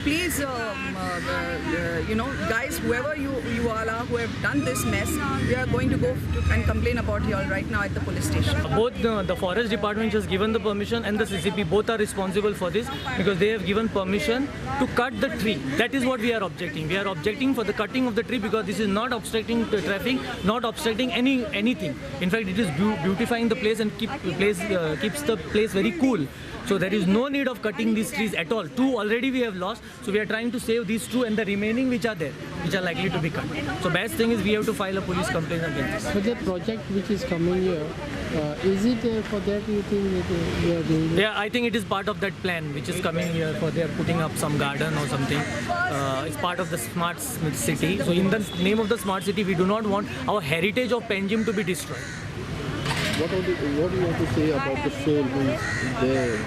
Please, guys, whoever you all are who have done this mess, we are going to go and complain about you all right now at the police station. Both the forest department has given the permission and the CCP both are responsible for this because they have given permission to cut the tree. That is what we are objecting. We are objecting for the cutting of the tree because this is not obstructing the traffic, not obstructing anything. In fact, it is beautifying the place and keeps the place very cool. So there is no need of cutting these trees at all. 2 already we have lost. So we are trying to save these 2 and the remaining which are there, which are likely to be cut. So best thing is we have to file a police complaint against this. But the project which is coming here, is it for that you think that we are doing? Yeah, I think it is part of that plan which is coming here for they are putting up some garden or something. It's part of the smart city. So in the name of the smart city, we do not want our heritage of Panjim to be destroyed. What do you want to say about the soul who is there?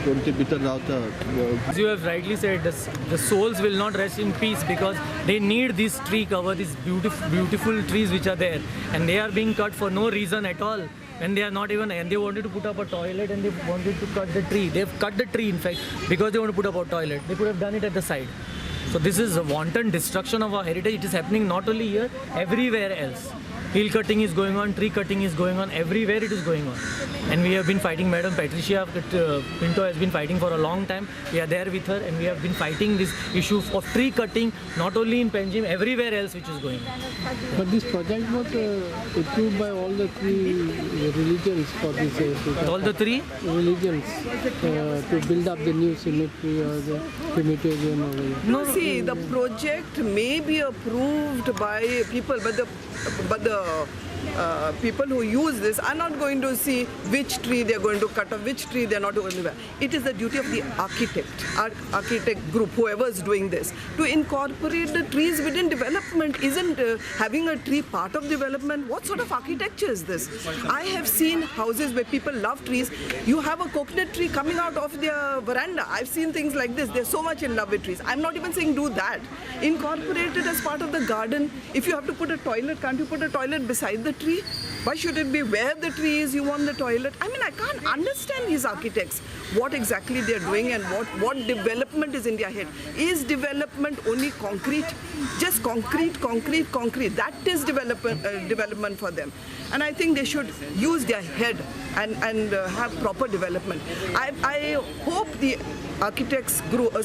As you have rightly said, the souls will not rest in peace because they need this tree cover, these beautiful trees which are there, and they are being cut for no reason at all. And they are not even, and they wanted to put up a toilet and they wanted to cut the tree. They have cut the tree, in fact, because they want to put up a toilet. They could have done it at the side. So this is a wanton destruction of our heritage. It is happening not only here, everywhere else. Hill cutting is going on, tree cutting is going on, everywhere it is going on. And we have been fighting, Madam Patricia Pinto has been fighting for a long time. We are there with her and we have been fighting this issue of tree cutting, not only in Panjim, everywhere else which is going on. But this project was approved by all the 3 religions for this. All the 3? Religions to build up the new cemetery or the crematorium over here. No, see, the project may be approved by people, but the people who use this are not going to see which tree they are going to cut or which tree they are not going to cut. It is the duty of the architect group, whoever is doing this, to incorporate the trees within development. Isn't having a tree part of development? What sort of architecture is this? I have seen houses where people love trees. You have a coconut tree coming out of their veranda. I've seen things like this. They're so much in love with trees. I'm not even saying do that. Incorporate it as part of the garden. If you have to put a toilet, can't you put a toilet beside the tree? Why should it be where the tree is you want the toilet? I mean, I can't understand these architects, what exactly they're doing and what development is in their head. Is development only concrete? Just concrete. That is development for them. And I think they should use their head and have proper development. I hope the architects group that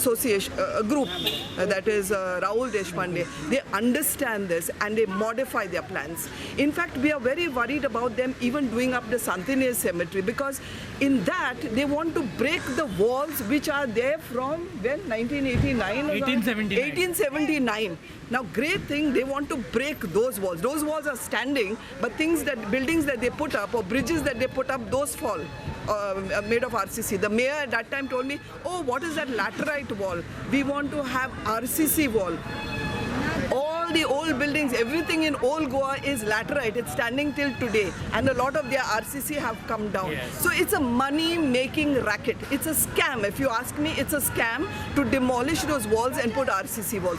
is Rahul Deshpande, they understand this and they modify their plans. In fact, we are very worried about them even doing up the Santinez cemetery because in that they want to break the walls which are there from when 1989 1879. Now, great thing, they want to break those walls. Those walls are standing, but buildings that they put up or bridges that they put up, those fall. Made of RCC. The mayor at that time told me, oh, what is that laterite wall? We want to have RCC wall. All the old buildings, everything in old Goa is laterite. It's standing till today. And a lot of their RCC have come down. Yes. So it's a money-making racket. It's a scam. If you ask me, it's a scam to demolish those walls and put RCC walls.